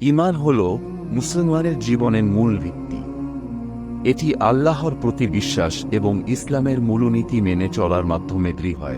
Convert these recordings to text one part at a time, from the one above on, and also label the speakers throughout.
Speaker 1: ঈমান হল মুসলমানের জীবনের মূল ভিত্তি। এটি আল্লাহর প্রতি বিশ্বাস এবং ইসলামের মূলনীতি মেনে চলার মাধ্যমে দৃঢ় হয়।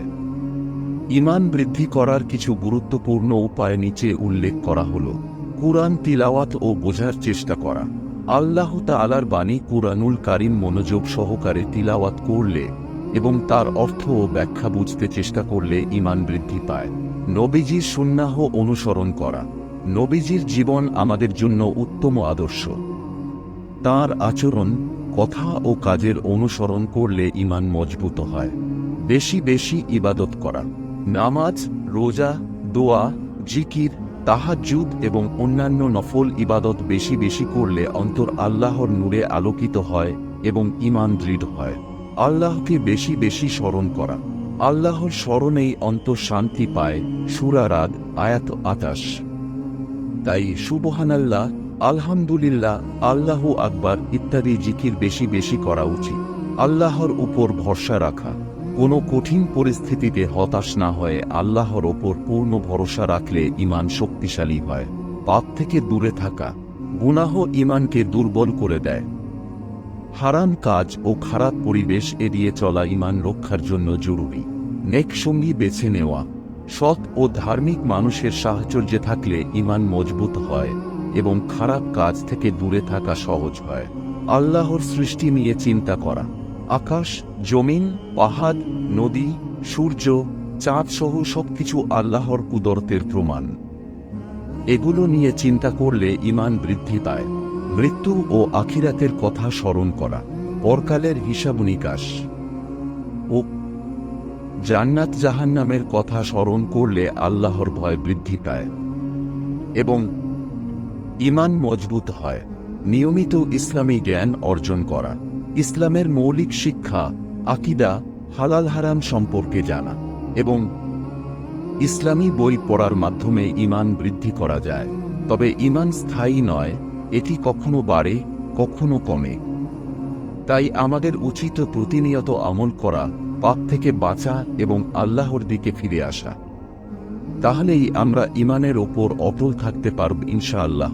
Speaker 1: ঈমান বৃদ্ধি করার কিছু গুরুত্বপূর্ণ উপায় নিচে উল্লেখ করা হল। কুরআন তিলাওয়াত ও বোঝার চেষ্টা করা। আল্লাহ তাআলার বাণী কুরআনুল কারীম মনোযোগ সহকারে তিলাওয়াত করলে এবং তার অর্থ ও ব্যাখ্যা বুঝতে চেষ্টা করলে ঈমান বৃদ্ধি পায়। নবীজির সুন্নাহ অনুসরণ করা। নবীজির জীবন আমাদের জন্য উত্তম আদর্শ। তাঁর আচরণ, কথা ও কাজের অনুসরণ করলে ঈমান মজবুত হয়। বেশি বেশি ইবাদত করা। নামাজ, রোজা, দোয়া, জিকির, তাহাজ্জুদ এবং অন্যান্য নফল ইবাদত বেশি বেশি করলে অন্তর আল্লাহর নূরে আলোকিত হয় এবং ঈমান দৃঢ় হয়। আল্লাহকে বেশি বেশি স্মরণ করা। আল্লাহর স্মরণেই অন্তর শান্তি পায়। সূরা রাদ আয়াত ২৮। তাই সুবহানাল্লাহ, আলহামদুলিল্লাহ, আল্লাহু আকবার ইত্যাদি জিকির বেশি বেশি করা উচিত। আল্লাহর উপর ভরসা রাখা। কোনো কঠিন পরিস্থিতিতে হতাশ না হয়ে আল্লাহর ওপর পূর্ণ ভরসা রাখলে ঈমান শক্তিশালী হয়। পাপ থেকে দূরে থাকা। গুনাহ ঈমানকে দুর্বল করে দেয়। হারাম কাজ ও খারাপ পরিবেশ এড়িয়ে চলা ঈমান রক্ষার জন্য জরুরি। নেক সঙ্গী বেছে নেওয়া। সৎ ও ধার্মিক মানুষের সাহচর্যে থাকলে ঈমান মজবুত হয় এবং খারাপ কাজ থেকে দূরে থাকা সহজ হয়। আল্লাহর সৃষ্টি নিয়ে চিন্তা করা। আকাশ, জমিন, পাহাড়, নদী, সূর্য, চাঁদ সহ সবকিছু আল্লাহর কুদরতের প্রমাণ। এগুলো নিয়ে চিন্তা করলে ঈমান বৃদ্ধি পায়। মৃত্যু ও আখিরাতের কথা স্মরণ করা। পরকালের হিসাব নিকাশ ও জান্নাত জাহান্নামের কথা স্মরণ করলে আল্লাহর ভয় বৃদ্ধি পায় এবং ঈমান মজবুত হয়। নিয়মিত ইসলামী জ্ঞান অর্জন করা। ইসলামের মৌলিক শিক্ষা, আকীদা, হালাল হারাম সম্পর্কে জানা এবং ইসলামী বই পড়ার মাধ্যমে ঈমান বৃদ্ধি করা যায়। তবে ঈমান স্থায়ী নয়, এটি কখনো বাড়ে, কখনো কমে। তাই আমাদের উচিত প্রতিনিয়ত আমল করা, পাপ থেকে বাঁচা এবং আল্লাহর দিকে ফিরে আসা। তাহলেই আমরা ঈমানের ওপর অটল থাকতে পারব ইনশাআল্লাহ।